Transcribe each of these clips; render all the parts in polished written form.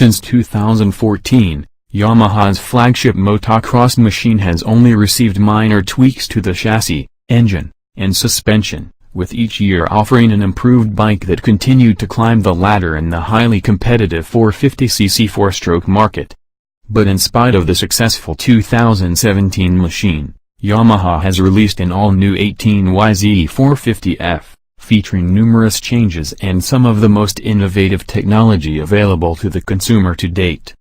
Since 2014, Yamaha's flagship motocross machine has only received minor tweaks to the chassis, engine, and suspension, with each year offering an improved bike that continued to climb the ladder in the highly competitive 450cc four-stroke market. But in spite of the successful 2017 machine, Yamaha has released an all-new 18 YZ450F, featuring numerous changes and some of the most innovative technology available to the consumer to date.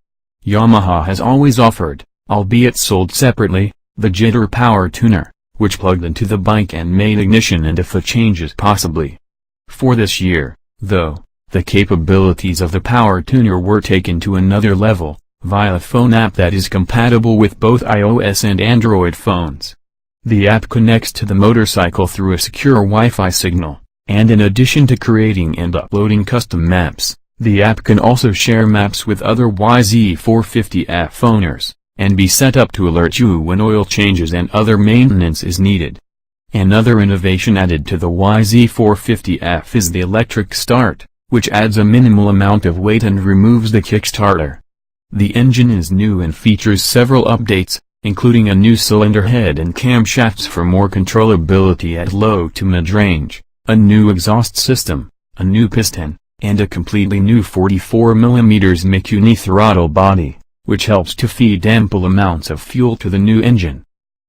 Yamaha has always offered, albeit sold separately, the Jitter Power Tuner, which plugged into the bike and made ignition and IFA changes possibly. For this year, though, the capabilities of the Power Tuner were taken to another level, via a phone app that is compatible with both iOS and Android phones. The app connects to the motorcycle through a secure Wi-Fi signal, and in addition to creating and uploading custom maps, the app can also share maps with other YZ450F owners, and be set up to alert you when oil changes and other maintenance is needed. Another innovation added to the YZ450F is the electric start, which adds a minimal amount of weight and removes the kickstarter. The engine is new and features several updates, including a new cylinder head and camshafts for more controllability at low to mid-range, a new exhaust system, a new piston, and a completely new 44mm Mikuni throttle body, which helps to feed ample amounts of fuel to the new engine.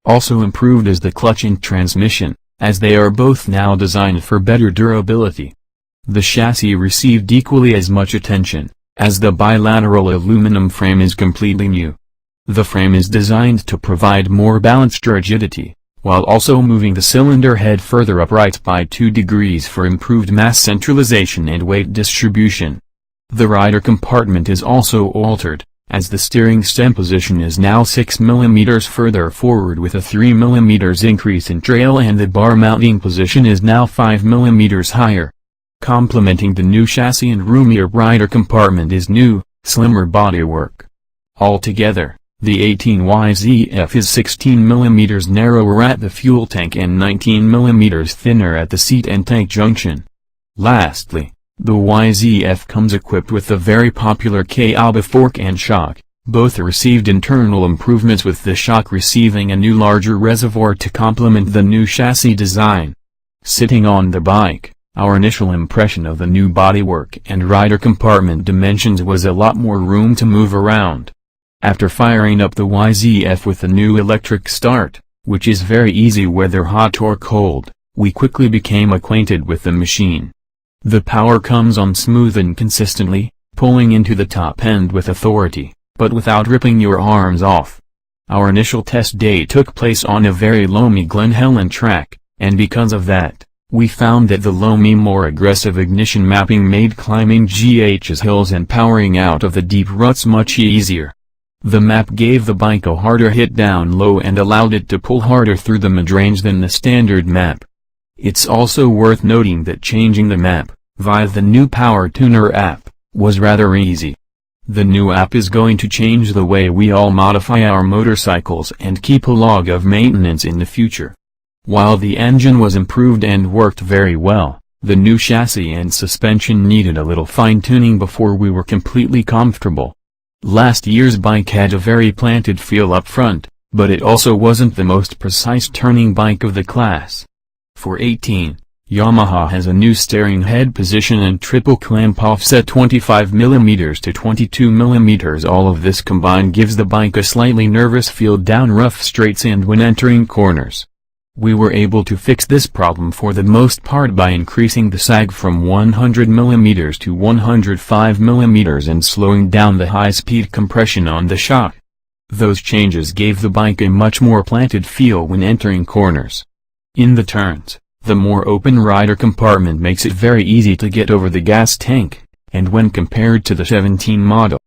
Also improved is the clutch and transmission, as they are both now designed for better durability. The chassis received equally as much attention, as the bilateral aluminum frame is completely new. The frame is designed to provide more balanced rigidity, while also moving the cylinder head further upright by 2 degrees for improved mass centralization and weight distribution. The rider compartment is also altered, as the steering stem position is now 6mm further forward with a 3mm increase in trail, and the bar mounting position is now 5mm higher. Complementing the new chassis and roomier rider compartment is new, slimmer bodywork. Altogether, the 18YZF is 16mm narrower at the fuel tank and 19mm thinner at the seat and tank junction. Lastly, the YZF comes equipped with the very popular K-Alba fork and shock. Both received internal improvements, with the shock receiving a new larger reservoir to complement the new chassis design. Sitting on the bike, our initial impression of the new bodywork and rider compartment dimensions was a lot more room to move around. After firing up the YZF with the new electric start, which is very easy whether hot or cold, we quickly became acquainted with the machine. The power comes on smooth and consistently, pulling into the top end with authority, but without ripping your arms off. Our initial test day took place on a very loamy Glen Helen track, and because of that, we found that the loamy, more aggressive ignition mapping made climbing GH's hills and powering out of the deep ruts much easier. The map gave the bike a harder hit down low and allowed it to pull harder through the mid-range than the standard map. It's also worth noting that changing the map, via the new Power Tuner app, was rather easy. The new app is going to change the way we all modify our motorcycles and keep a log of maintenance in the future. While the engine was improved and worked very well, the new chassis and suspension needed a little fine-tuning before we were completely comfortable. Last year's bike had a very planted feel up front, but it also wasn't the most precise turning bike of the class. For 18, Yamaha has a new steering head position and triple clamp offset 25mm to 22mm. All of this combined gives the bike a slightly nervous feel down rough straights and when entering corners. We were able to fix this problem for the most part by increasing the sag from 100mm to 105mm and slowing down the high-speed compression on the shock. Those changes gave the bike a much more planted feel when entering corners. In the turns, the more open rider compartment makes it very easy to get over the gas tank, and when compared to the 17 model,